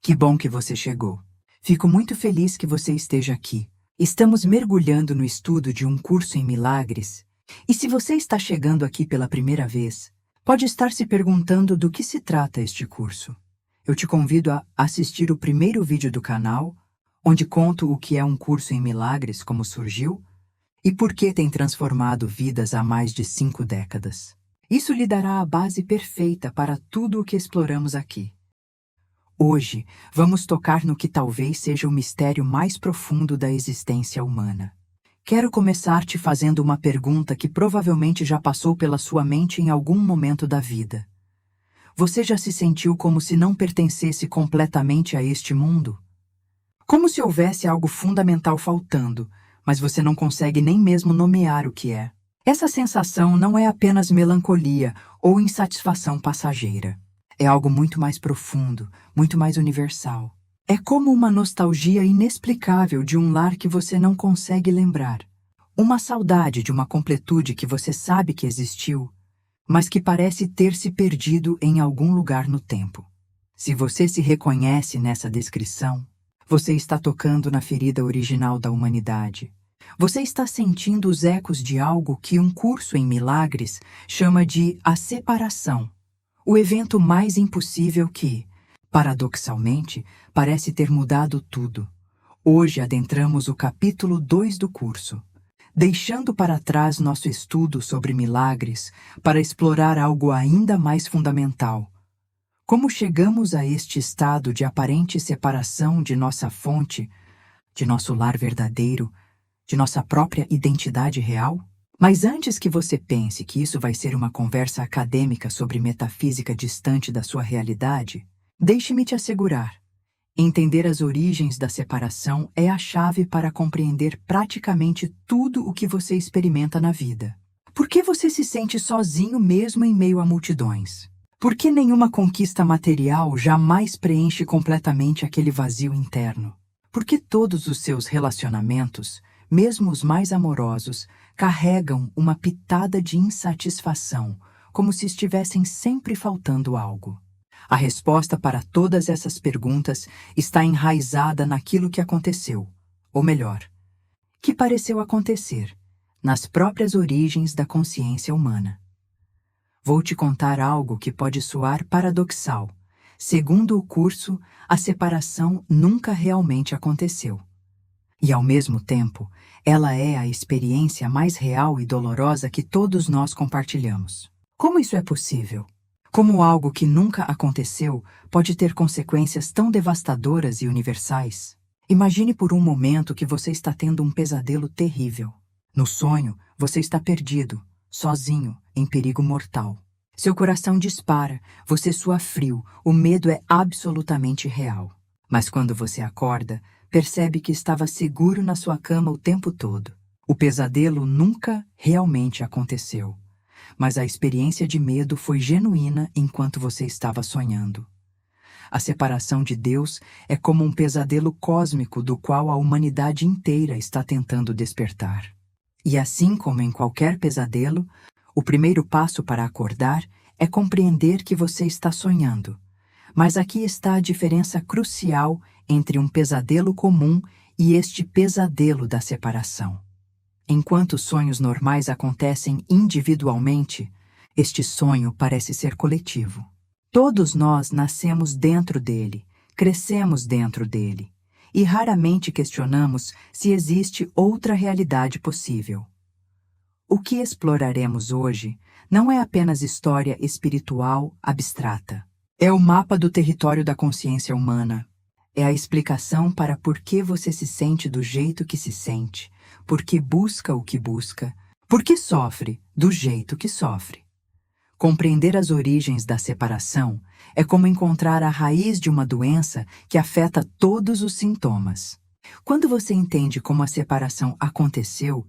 Que bom que você chegou. Fico muito feliz que você esteja aqui. Estamos mergulhando no estudo de um curso em milagres, e se você está chegando aqui pela primeira vez, pode estar se perguntando do que se trata este curso. Eu te convido a assistir o primeiro vídeo do canal, onde conto o que é um curso em milagres, como surgiu, e por que tem transformado vidas há mais de 5 décadas. Isso lhe dará a base perfeita para tudo o que exploramos aqui. Hoje, vamos tocar no que talvez seja o mistério mais profundo da existência humana. Quero começar te fazendo uma pergunta que provavelmente já passou pela sua mente em algum momento da vida. Você já se sentiu como se não pertencesse completamente a este mundo? Como se houvesse algo fundamental faltando, mas você não consegue nem mesmo nomear o que é. Essa sensação não é apenas melancolia ou insatisfação passageira. É algo muito mais profundo, muito mais universal. É como uma nostalgia inexplicável de um lar que você não consegue lembrar. Uma saudade de uma completude que você sabe que existiu, mas que parece ter se perdido em algum lugar no tempo. Se você se reconhece nessa descrição, você está tocando na ferida original da humanidade. Você está sentindo os ecos de algo que um curso em milagres chama de a separação. O evento mais impossível que, paradoxalmente, parece ter mudado tudo. Hoje adentramos o capítulo 2 do curso, deixando para trás nosso estudo sobre milagres para explorar algo ainda mais fundamental. Como chegamos a este estado de aparente separação de nossa fonte, de nosso lar verdadeiro, de nossa própria identidade real? Mas antes que você pense que isso vai ser uma conversa acadêmica sobre metafísica distante da sua realidade, deixe-me te assegurar. Entender as origens da separação é a chave para compreender praticamente tudo o que você experimenta na vida. Por que você se sente sozinho mesmo em meio a multidões? Por que nenhuma conquista material jamais preenche completamente aquele vazio interno? Por que todos os seus relacionamentos, mesmo os mais amorosos, carregam uma pitada de insatisfação, como se estivessem sempre faltando algo? A resposta para todas essas perguntas está enraizada naquilo que aconteceu, ou melhor, que pareceu acontecer, nas próprias origens da consciência humana. Vou te contar algo que pode soar paradoxal. Segundo o curso, a separação nunca realmente aconteceu. E, ao mesmo tempo, ela é a experiência mais real e dolorosa que todos nós compartilhamos. Como isso é possível? Como algo que nunca aconteceu pode ter consequências tão devastadoras e universais? Imagine por um momento que você está tendo um pesadelo terrível. No sonho, você está perdido, sozinho, em perigo mortal. Seu coração dispara, você sua frio, o medo é absolutamente real. Mas quando você acorda, percebe que estava seguro na sua cama o tempo todo. O pesadelo nunca realmente aconteceu, mas a experiência de medo foi genuína enquanto você estava sonhando. A separação de Deus é como um pesadelo cósmico do qual a humanidade inteira está tentando despertar. E assim como em qualquer pesadelo, o primeiro passo para acordar é compreender que você está sonhando. Mas aqui está a diferença crucial entre um pesadelo comum e este pesadelo da separação. Enquanto sonhos normais acontecem individualmente, este sonho parece ser coletivo. Todos nós nascemos dentro dele, crescemos dentro dele, e raramente questionamos se existe outra realidade possível. O que exploraremos hoje não é apenas história espiritual abstrata. É o mapa do território da consciência humana. É a explicação para por que você se sente do jeito que se sente, por que busca o que busca, por que sofre do jeito que sofre. Compreender as origens da separação é como encontrar a raiz de uma doença que afeta todos os sintomas. Quando você entende como a separação aconteceu,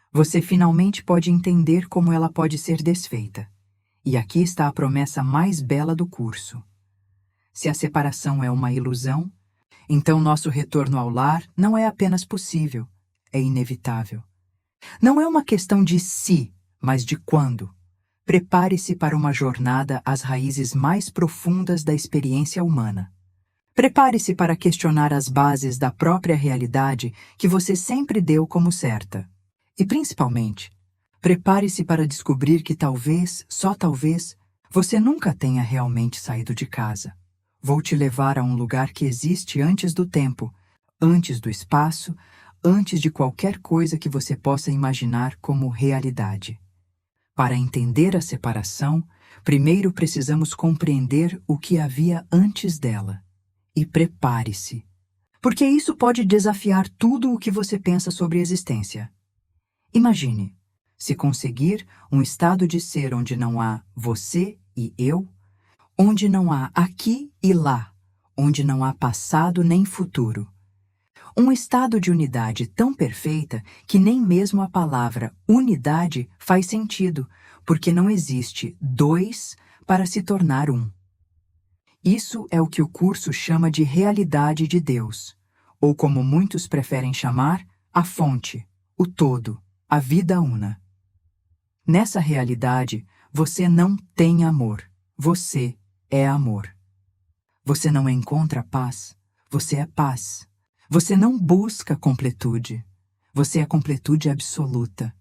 você finalmente pode entender como ela pode ser desfeita. E aqui está a promessa mais bela do curso. Se a separação é uma ilusão, então nosso retorno ao lar não é apenas possível, é inevitável. Não é uma questão de se, mas de quando. Prepare-se para uma jornada às raízes mais profundas da experiência humana. Prepare-se para questionar as bases da própria realidade que você sempre deu como certa. E, principalmente, prepare-se para descobrir que talvez, só talvez, você nunca tenha realmente saído de casa. Vou te levar a um lugar que existe antes do tempo, antes do espaço, antes de qualquer coisa que você possa imaginar como realidade. Para entender a separação, primeiro precisamos compreender o que havia antes dela. E prepare-se, porque isso pode desafiar tudo o que você pensa sobre a existência. Imagine, se conseguir um estado de ser onde não há você e eu, onde não há aqui e lá, onde não há passado nem futuro. Um estado de unidade tão perfeita que nem mesmo a palavra unidade faz sentido, porque não existe dois para se tornar um. Isso é o que o curso chama de realidade de Deus, ou como muitos preferem chamar, a fonte, o todo, a vida una. Nessa realidade, você não tem amor, você é amor. Você não encontra paz, você é paz. Você não busca completude, você é completude absoluta.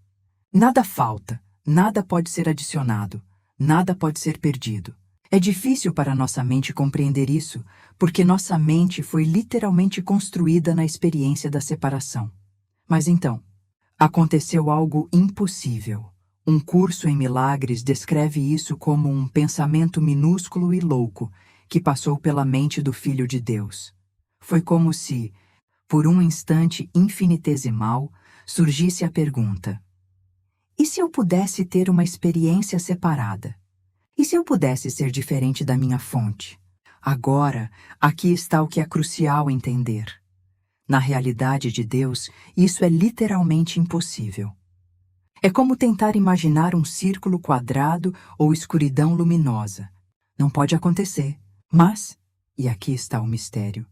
Nada falta, nada pode ser adicionado, nada pode ser perdido. É difícil para nossa mente compreender isso, porque nossa mente foi literalmente construída na experiência da separação. Mas então, aconteceu algo impossível. Um curso em milagres descreve isso como um pensamento minúsculo e louco que passou pela mente do Filho de Deus. Foi como se, por um instante infinitesimal, surgisse a pergunta: e se eu pudesse ter uma experiência separada? E se eu pudesse ser diferente da minha fonte? Agora, aqui está o que é crucial entender. Na realidade de Deus, isso é literalmente impossível. É como tentar imaginar um círculo quadrado ou escuridão luminosa. Não pode acontecer, mas, e aqui está o mistério,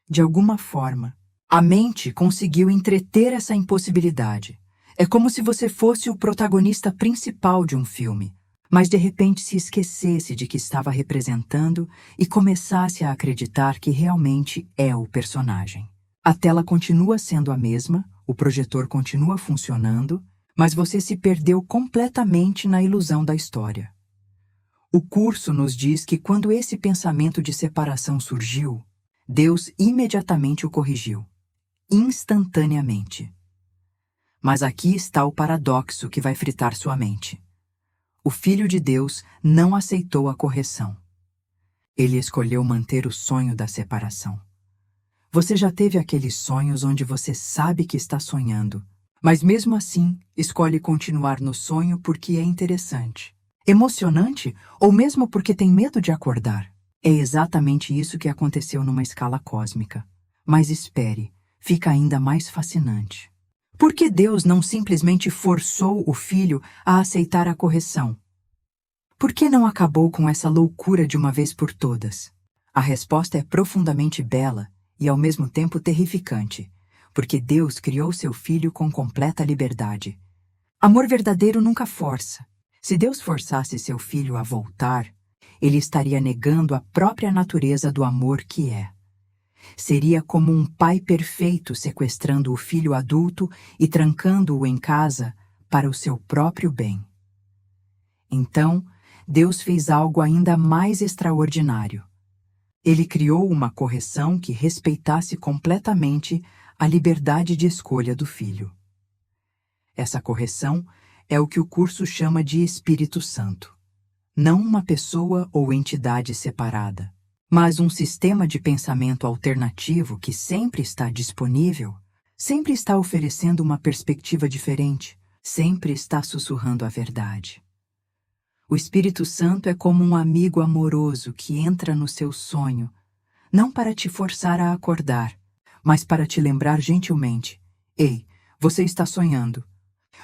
de alguma forma, a mente conseguiu entreter essa impossibilidade. É como se você fosse o protagonista principal de um filme, mas de repente se esquecesse de que estava representando e começasse a acreditar que realmente é o personagem. A tela continua sendo a mesma, o projetor continua funcionando, mas você se perdeu completamente na ilusão da história. O curso nos diz que quando esse pensamento de separação surgiu, Deus imediatamente o corrigiu, instantaneamente. Mas aqui está o paradoxo que vai fritar sua mente. O Filho de Deus não aceitou a correção. Ele escolheu manter o sonho da separação. Você já teve aqueles sonhos onde você sabe que está sonhando, mas mesmo assim escolhe continuar no sonho porque é interessante, emocionante ou mesmo porque tem medo de acordar? É exatamente isso que aconteceu numa escala cósmica. Mas espere, fica ainda mais fascinante. Por que Deus não simplesmente forçou o filho a aceitar a correção? Por que não acabou com essa loucura de uma vez por todas? A resposta é profundamente bela e ao mesmo tempo terrificante, porque Deus criou seu filho com completa liberdade. Amor verdadeiro nunca força. Se Deus forçasse seu filho a voltar, ele estaria negando a própria natureza do amor que é. Seria como um pai perfeito sequestrando o filho adulto e trancando-o em casa para o seu próprio bem. Então, Deus fez algo ainda mais extraordinário. Ele criou uma correção que respeitasse completamente a liberdade de escolha do filho. Essa correção é o que o curso chama de Espírito Santo. Não uma pessoa ou entidade separada, mas um sistema de pensamento alternativo que sempre está disponível, sempre está oferecendo uma perspectiva diferente, sempre está sussurrando a verdade. O Espírito Santo é como um amigo amoroso que entra no seu sonho, não para te forçar a acordar, mas para te lembrar gentilmente: ei, você está sonhando.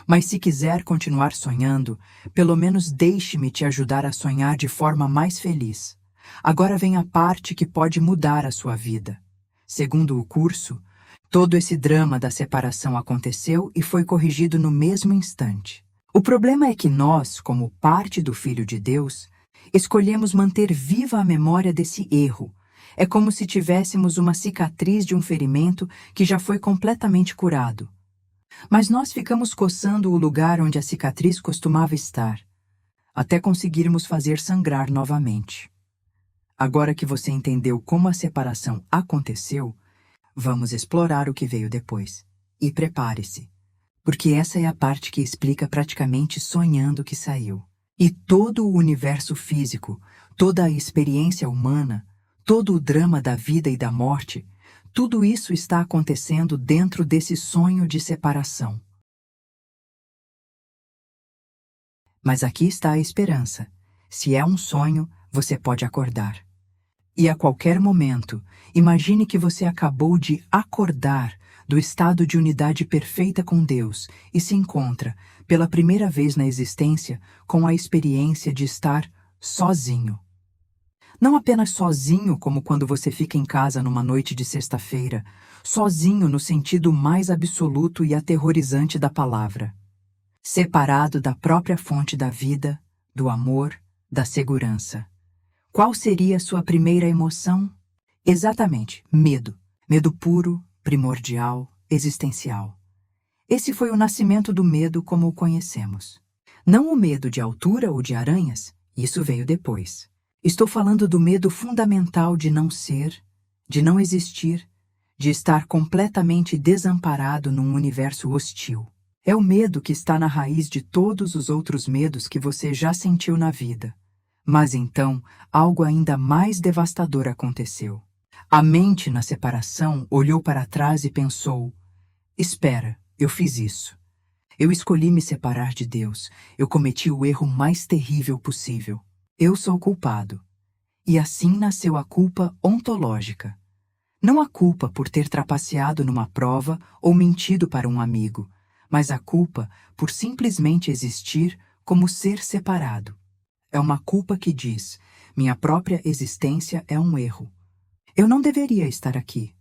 Mas se quiser continuar sonhando, pelo menos deixe-me te ajudar a sonhar de forma mais feliz. Agora vem a parte que pode mudar a sua vida. Segundo o curso, todo esse drama da separação aconteceu e foi corrigido no mesmo instante. O problema é que nós, como parte do Filho de Deus, escolhemos manter viva a memória desse erro, É como se tivéssemos uma cicatriz de um ferimento que já foi completamente curado. Mas nós ficamos coçando o lugar onde a cicatriz costumava estar, até conseguirmos fazer sangrar novamente. Agora que você entendeu como a separação aconteceu, vamos explorar o que veio depois. E prepare-se, porque essa é a parte que explica praticamente sonhando que saiu. E todo o universo físico, toda a experiência humana, todo o drama da vida e da morte, tudo isso está acontecendo dentro desse sonho de separação. Mas aqui está a esperança. Se é um sonho, você pode acordar. E a qualquer momento, imagine que você acabou de acordar do estado de unidade perfeita com Deus e se encontra, pela primeira vez na existência, com a experiência de estar sozinho. Não apenas sozinho como quando você fica em casa numa noite de sexta-feira, sozinho no sentido mais absoluto e aterrorizante da palavra. Separado da própria fonte da vida, do amor, da segurança. Qual seria a sua primeira emoção? Exatamente, medo. Medo puro, primordial, existencial. Esse foi o nascimento do medo como o conhecemos. Não o medo de altura ou de aranhas, isso veio depois. Estou falando do medo fundamental de não ser, de não existir, de estar completamente desamparado num universo hostil. É o medo que está na raiz de todos os outros medos que você já sentiu na vida. Mas então, algo ainda mais devastador aconteceu. A mente na separação olhou para trás e pensou: espera, eu fiz isso. Eu escolhi me separar de Deus. Eu cometi o erro mais terrível possível. Eu sou culpado. E assim nasceu a culpa ontológica. Não a culpa por ter trapaceado numa prova ou mentido para um amigo, mas a culpa por simplesmente existir como ser separado. É uma culpa que diz: minha própria existência é um erro. Eu não deveria estar aqui.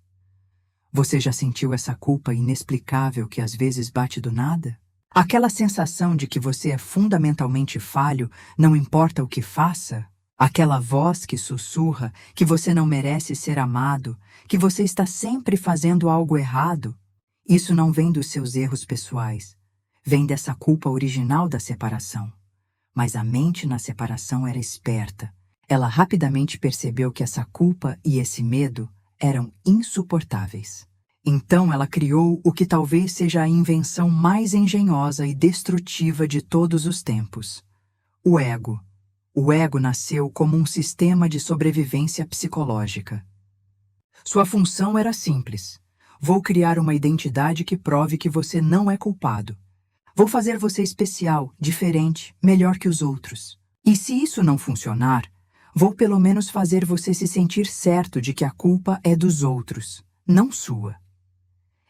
Você já sentiu essa culpa inexplicável que às vezes bate do nada? Aquela sensação de que você é fundamentalmente falho, não importa o que faça? Aquela voz que sussurra que você não merece ser amado, que você está sempre fazendo algo errado? Isso não vem dos seus erros pessoais. Vem dessa culpa original da separação. Mas a mente na separação era esperta. Ela rapidamente percebeu que essa culpa e esse medo eram insuportáveis. Então ela criou o que talvez seja a invenção mais engenhosa e destrutiva de todos os tempos: o ego. O ego nasceu como um sistema de sobrevivência psicológica. Sua função era simples: vou criar uma identidade que prove que você não é culpado. Vou fazer você especial, diferente, melhor que os outros. E se isso não funcionar, vou pelo menos fazer você se sentir certo de que a culpa é dos outros, não sua.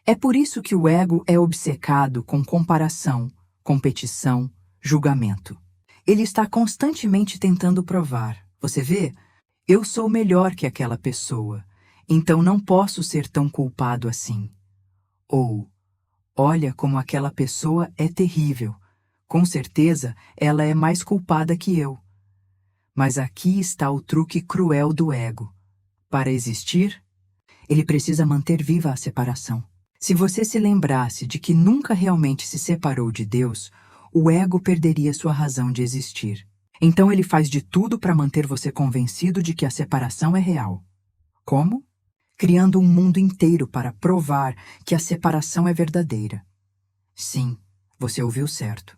É por isso que o ego é obcecado com comparação, competição, julgamento. Ele está constantemente tentando provar: você vê, eu sou melhor que aquela pessoa, então não posso ser tão culpado assim. Ou: olha como aquela pessoa é terrível. Com certeza, ela é mais culpada que eu. Mas aqui está o truque cruel do ego. Para existir, ele precisa manter viva a separação. Se você se lembrasse de que nunca realmente se separou de Deus, o ego perderia sua razão de existir. Então ele faz de tudo para manter você convencido de que a separação é real. Como? Criando um mundo inteiro para provar que a separação é verdadeira. Sim, você ouviu certo.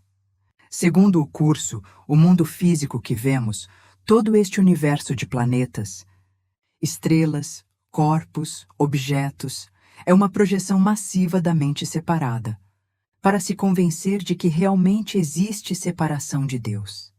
Segundo o curso, o mundo físico que vemos, todo este universo de planetas, estrelas, corpos, objetos, é uma projeção massiva da mente separada, para se convencer de que realmente existe separação de Deus.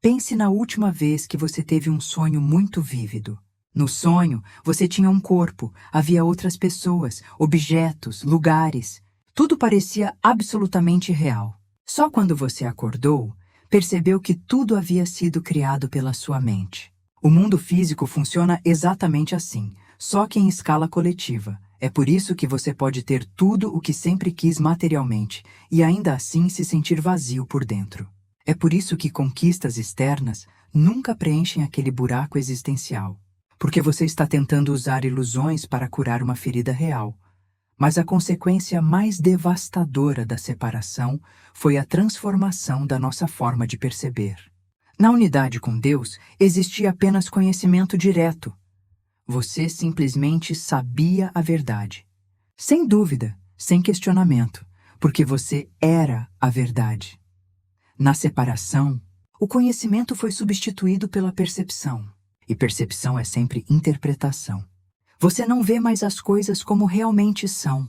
Pense na última vez que você teve um sonho muito vívido. No sonho, você tinha um corpo, havia outras pessoas, objetos, lugares. Tudo parecia absolutamente real. Só quando você acordou, percebeu que tudo havia sido criado pela sua mente. O mundo físico funciona exatamente assim, só que em escala coletiva. É por isso que você pode ter tudo o que sempre quis materialmente e ainda assim se sentir vazio por dentro. É por isso que conquistas externas nunca preenchem aquele buraco existencial. porque você está tentando usar ilusões para curar uma ferida real. Mas a consequência mais devastadora da separação foi a transformação da nossa forma de perceber. Na unidade com Deus, existia apenas conhecimento direto. Você simplesmente sabia a verdade. Sem dúvida, sem questionamento, porque você era a verdade. Na separação, o conhecimento foi substituído pela percepção. E percepção é sempre interpretação. Você não vê mais as coisas como realmente são.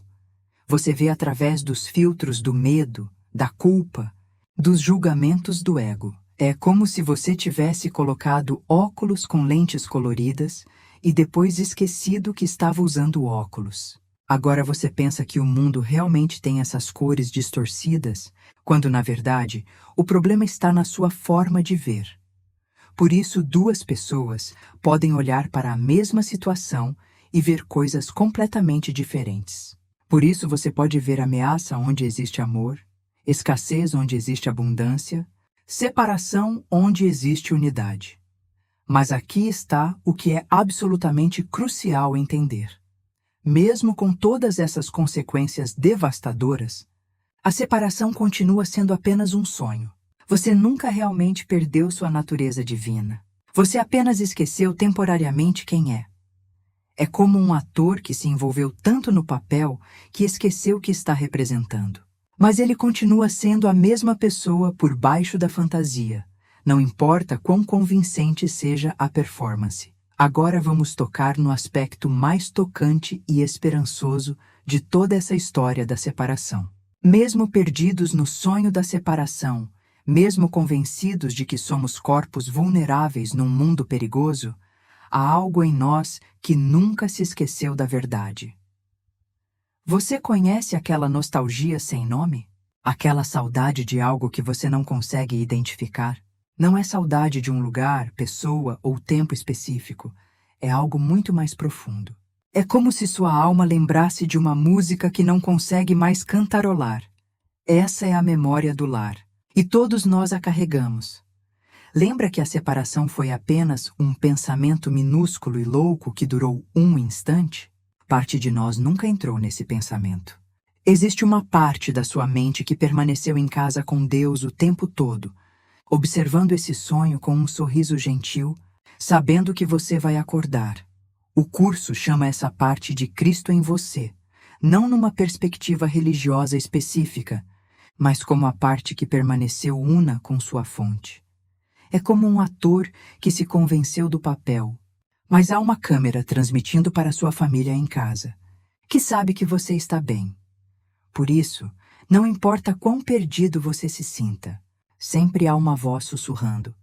Você vê através dos filtros do medo, da culpa, dos julgamentos do ego. É como se você tivesse colocado óculos com lentes coloridas e depois esquecido que estava usando óculos. Agora você pensa que o mundo realmente tem essas cores distorcidas, quando na verdade o problema está na sua forma de ver. Por isso, duas pessoas podem olhar para a mesma situação e ver coisas completamente diferentes. Por isso você pode ver ameaça onde existe amor, escassez onde existe abundância, separação onde existe unidade. Mas aqui está o que é absolutamente crucial entender. Mesmo com todas essas consequências devastadoras, a separação continua sendo apenas um sonho. Você nunca realmente perdeu sua natureza divina. Você apenas esqueceu temporariamente quem é. É como um ator que se envolveu tanto no papel que esqueceu o que está representando. Mas ele continua sendo a mesma pessoa por baixo da fantasia. Não importa quão convincente seja a performance. Agora vamos tocar no aspecto mais tocante e esperançoso de toda essa história da separação. Mesmo perdidos no sonho da separação, mesmo convencidos de que somos corpos vulneráveis num mundo perigoso, há algo em nós que nunca se esqueceu da verdade. Você conhece aquela nostalgia sem nome? Aquela saudade de algo que você não consegue identificar? Não é saudade de um lugar, pessoa ou tempo específico. É algo muito mais profundo. É como se sua alma lembrasse de uma música que não consegue mais cantarolar. Essa é a memória do lar. E todos nós a carregamos. Lembra que a separação foi apenas um pensamento minúsculo e louco que durou um instante? Parte de nós nunca entrou nesse pensamento. Existe uma parte da sua mente que permaneceu em casa com Deus o tempo todo, observando esse sonho com um sorriso gentil, sabendo que você vai acordar. O curso chama essa parte de Cristo em você, não numa perspectiva religiosa específica, mas como a parte que permaneceu una com sua fonte. É como um ator que se convenceu do papel, mas há uma câmera transmitindo para sua família em casa, que sabe que você está bem. Por isso, não importa quão perdido você se sinta, sempre há uma voz sussurrando.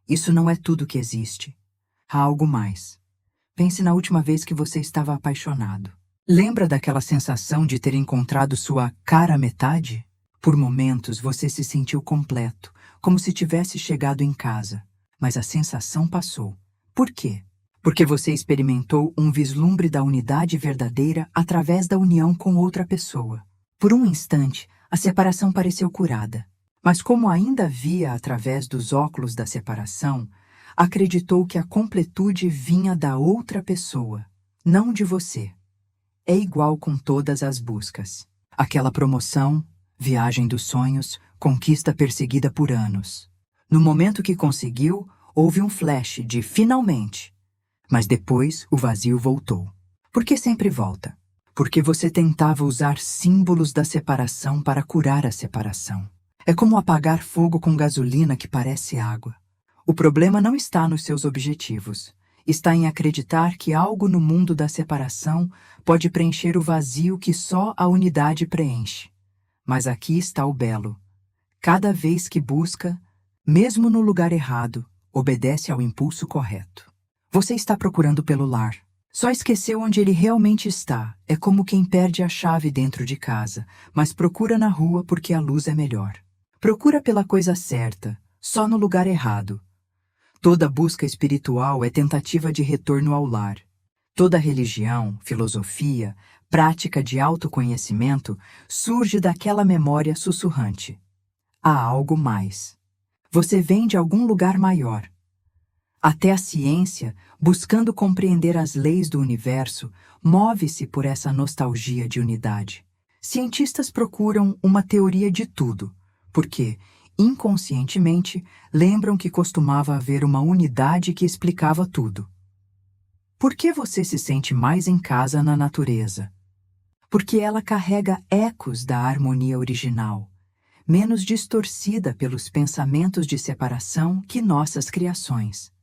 Isso não é tudo que existe. Há algo mais. Pense na última vez que você estava apaixonado. Lembra daquela sensação de ter encontrado sua cara metade? Por momentos você se sentiu completo, como se tivesse chegado em casa. Mas a sensação passou. Por quê? Porque você experimentou um vislumbre da unidade verdadeira através da união com outra pessoa. Por um instante, a separação pareceu curada. Mas como ainda via através dos óculos da separação, acreditou que a completude vinha da outra pessoa, não de você. É igual com todas as buscas. Aquela promoção, viagem dos sonhos, conquista perseguida por anos. No momento que conseguiu, houve um flash de finalmente. Mas depois o vazio voltou. Por que sempre volta? Porque você tentava usar símbolos da separação para curar a separação. É como apagar fogo com gasolina que parece água. O problema não está nos seus objetivos. Está em acreditar que algo no mundo da separação pode preencher o vazio que só a unidade preenche. Mas aqui está o belo. Cada vez que busca, mesmo no lugar errado, obedece ao impulso correto. Você está procurando pelo lar. Só esqueceu onde ele realmente está. É como quem perde a chave dentro de casa, mas procura na rua porque a luz é melhor. Procura pela coisa certa, só no lugar errado. Toda busca espiritual é tentativa de retorno ao lar. Toda religião, filosofia, prática de autoconhecimento surge daquela memória sussurrante. Há algo mais. Você vem de algum lugar maior. Até a ciência, buscando compreender as leis do universo, move-se por essa nostalgia de unidade. Cientistas procuram uma teoria de tudo, porque, inconscientemente, lembram que costumava haver uma unidade que explicava tudo. Por que você se sente mais em casa na natureza? Porque ela carrega ecos da harmonia original, menos distorcida pelos pensamentos de separação que nossas criações.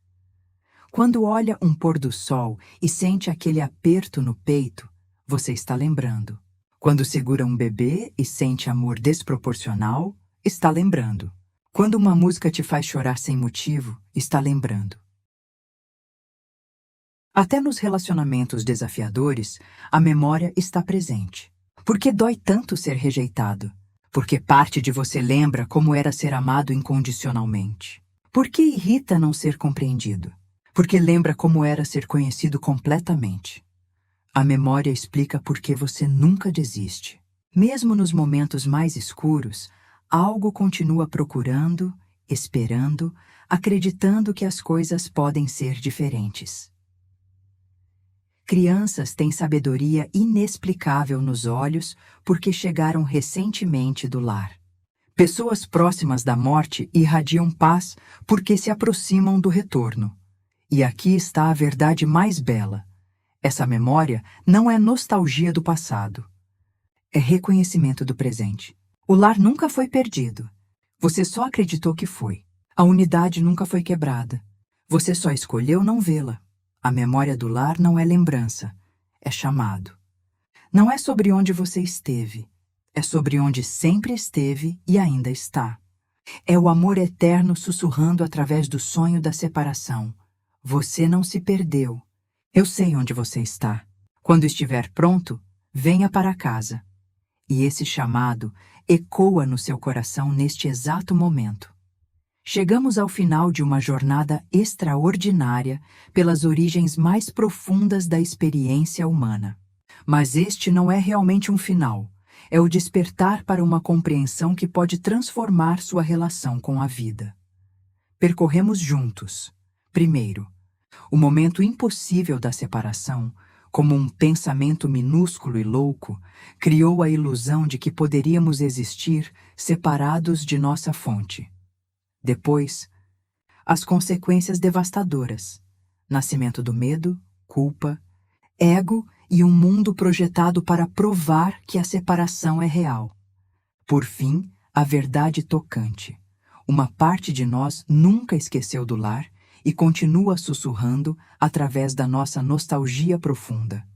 Quando olha um pôr do sol e sente aquele aperto no peito, você está lembrando. Quando segura um bebê e sente amor desproporcional, está lembrando. Quando uma música te faz chorar sem motivo, está lembrando. Até nos relacionamentos desafiadores, a memória está presente. Por que dói tanto ser rejeitado? Porque parte de você lembra como era ser amado incondicionalmente. Por que irrita não ser compreendido? Porque lembra como era ser conhecido completamente. A memória explica por que você nunca desiste. Mesmo nos momentos mais escuros, algo continua procurando, esperando, acreditando que as coisas podem ser diferentes. Crianças têm sabedoria inexplicável nos olhos porque chegaram recentemente do lar. Pessoas próximas da morte irradiam paz porque se aproximam do retorno. E aqui está a verdade mais bela. Essa memória não é nostalgia do passado. É reconhecimento do presente. O lar nunca foi perdido. Você só acreditou que foi. A unidade nunca foi quebrada. Você só escolheu não vê-la. A memória do lar não é lembrança, é chamado. Não é sobre onde você esteve, é sobre onde sempre esteve e ainda está. É o amor eterno sussurrando através do sonho da separação. Você não se perdeu. Eu sei onde você está. Quando estiver pronto, venha para casa. E esse chamado ecoa no seu coração neste exato momento. Chegamos ao final de uma jornada extraordinária pelas origens mais profundas da experiência humana. Mas este não é realmente um final. É o despertar para uma compreensão que pode transformar sua relação com a vida. Percorremos juntos. Primeiro, o momento impossível da separação, como um pensamento minúsculo e louco, criou a ilusão de que poderíamos existir separados de nossa fonte. Depois, as consequências devastadoras. Nascimento do medo, culpa, ego e um mundo projetado para provar que a separação é real. Por fim, a verdade tocante. Uma parte de nós nunca esqueceu do lar e continua sussurrando através da nossa nostalgia profunda.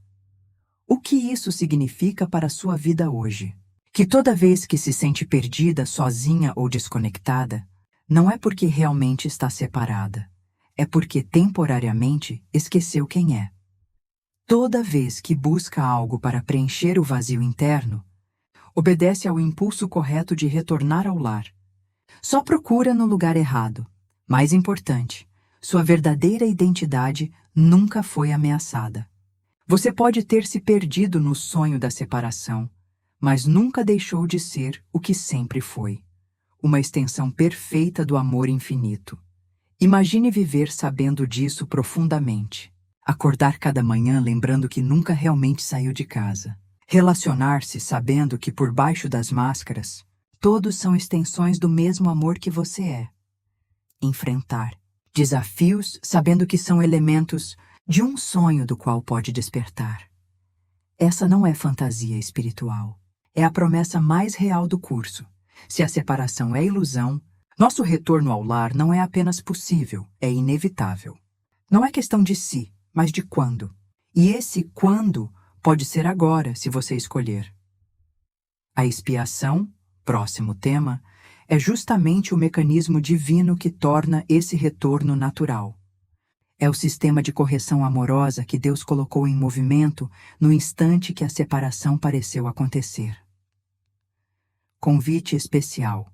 O que isso significa para a sua vida hoje? Que toda vez que se sente perdida, sozinha ou desconectada, não é porque realmente está separada, é porque temporariamente esqueceu quem é. Toda vez que busca algo para preencher o vazio interno, obedece ao impulso correto de retornar ao lar. Só procura no lugar errado. Mais importante, sua verdadeira identidade nunca foi ameaçada. Você pode ter se perdido no sonho da separação, mas nunca deixou de ser o que sempre foi. Uma extensão perfeita do amor infinito. Imagine viver sabendo disso profundamente. Acordar cada manhã lembrando que nunca realmente saiu de casa. Relacionar-se sabendo que por baixo das máscaras, todos são extensões do mesmo amor que você é. Enfrentar desafios sabendo que são elementos de um sonho do qual pode despertar. Essa não é fantasia espiritual. É a promessa mais real do curso. Se a separação é ilusão, nosso retorno ao lar não é apenas possível, é inevitável. Não é questão de se, mas de quando. E esse quando pode ser agora, se você escolher. A expiação, próximo tema, é justamente o mecanismo divino que torna esse retorno natural. É o sistema de correção amorosa que Deus colocou em movimento no instante que a separação pareceu acontecer. Convite especial.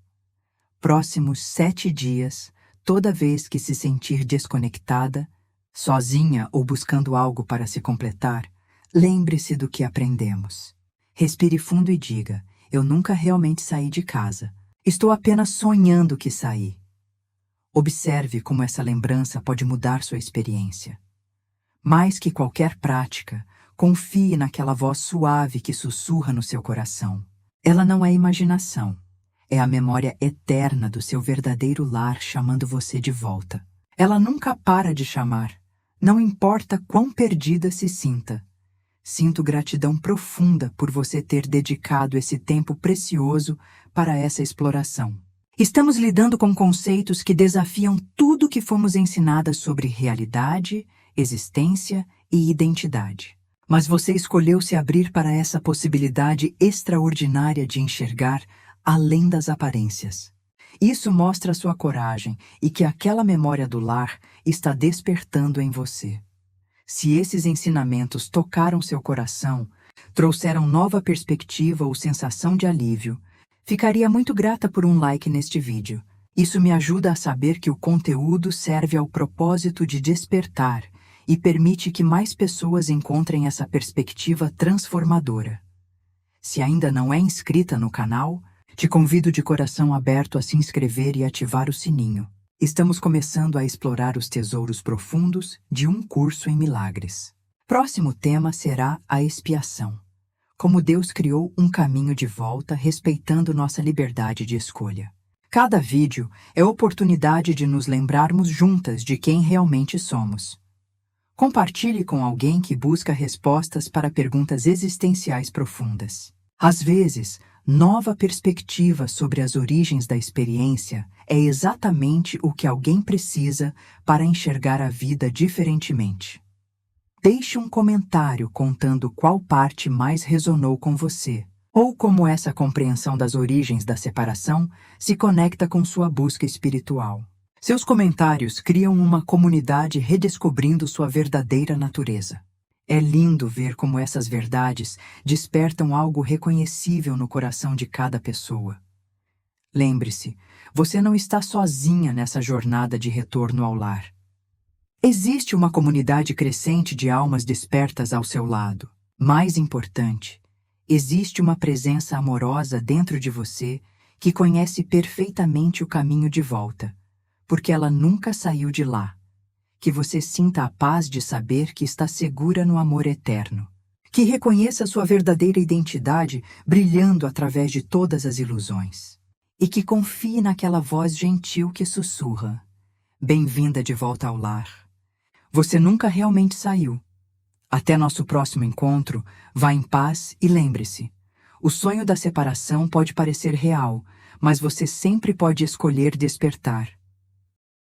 Próximos 7 dias, toda vez que se sentir desconectada, sozinha ou buscando algo para se completar, lembre-se do que aprendemos. Respire fundo e diga: eu nunca realmente saí de casa. Estou apenas sonhando que saí. Observe como essa lembrança pode mudar sua experiência. Mais que qualquer prática, confie naquela voz suave que sussurra no seu coração. Ela não é imaginação. É a memória eterna do seu verdadeiro lar chamando você de volta. Ela nunca para de chamar. Não importa quão perdida se sinta. Sinto gratidão profunda por você ter dedicado esse tempo precioso para essa exploração. Estamos lidando com conceitos que desafiam tudo que fomos ensinadas sobre realidade, existência e identidade. Mas você escolheu se abrir para essa possibilidade extraordinária de enxergar além das aparências. Isso mostra sua coragem e que aquela memória do lar está despertando em você. Se esses ensinamentos tocaram seu coração, trouxeram nova perspectiva ou sensação de alívio, ficaria muito grata por um like neste vídeo. Isso me ajuda a saber que o conteúdo serve ao propósito de despertar e permite que mais pessoas encontrem essa perspectiva transformadora. Se ainda não é inscrita no canal, te convido de coração aberto a se inscrever e ativar o sininho. Estamos começando a explorar os tesouros profundos de um curso em milagres. Próximo tema será a expiação. Como Deus criou um caminho de volta respeitando nossa liberdade de escolha. Cada vídeo é oportunidade de nos lembrarmos juntas de quem realmente somos. Compartilhe com alguém que busca respostas para perguntas existenciais profundas. Às vezes, nova perspectiva sobre as origens da experiência é exatamente o que alguém precisa para enxergar a vida diferentemente. Deixe um comentário contando qual parte mais resonou com você, ou como essa compreensão das origens da separação se conecta com sua busca espiritual. Seus comentários criam uma comunidade redescobrindo sua verdadeira natureza. É lindo ver como essas verdades despertam algo reconhecível no coração de cada pessoa. Lembre-se, você não está sozinha nessa jornada de retorno ao lar. Existe uma comunidade crescente de almas despertas ao seu lado. Mais importante, existe uma presença amorosa dentro de você que conhece perfeitamente o caminho de volta, porque ela nunca saiu de lá. Que você sinta a paz de saber que está segura no amor eterno. Que reconheça sua verdadeira identidade brilhando através de todas as ilusões. E que confie naquela voz gentil que sussurra: bem-vinda de volta ao lar. Você nunca realmente saiu. Até nosso próximo encontro, vá em paz e lembre-se, o sonho da separação pode parecer real, mas você sempre pode escolher despertar.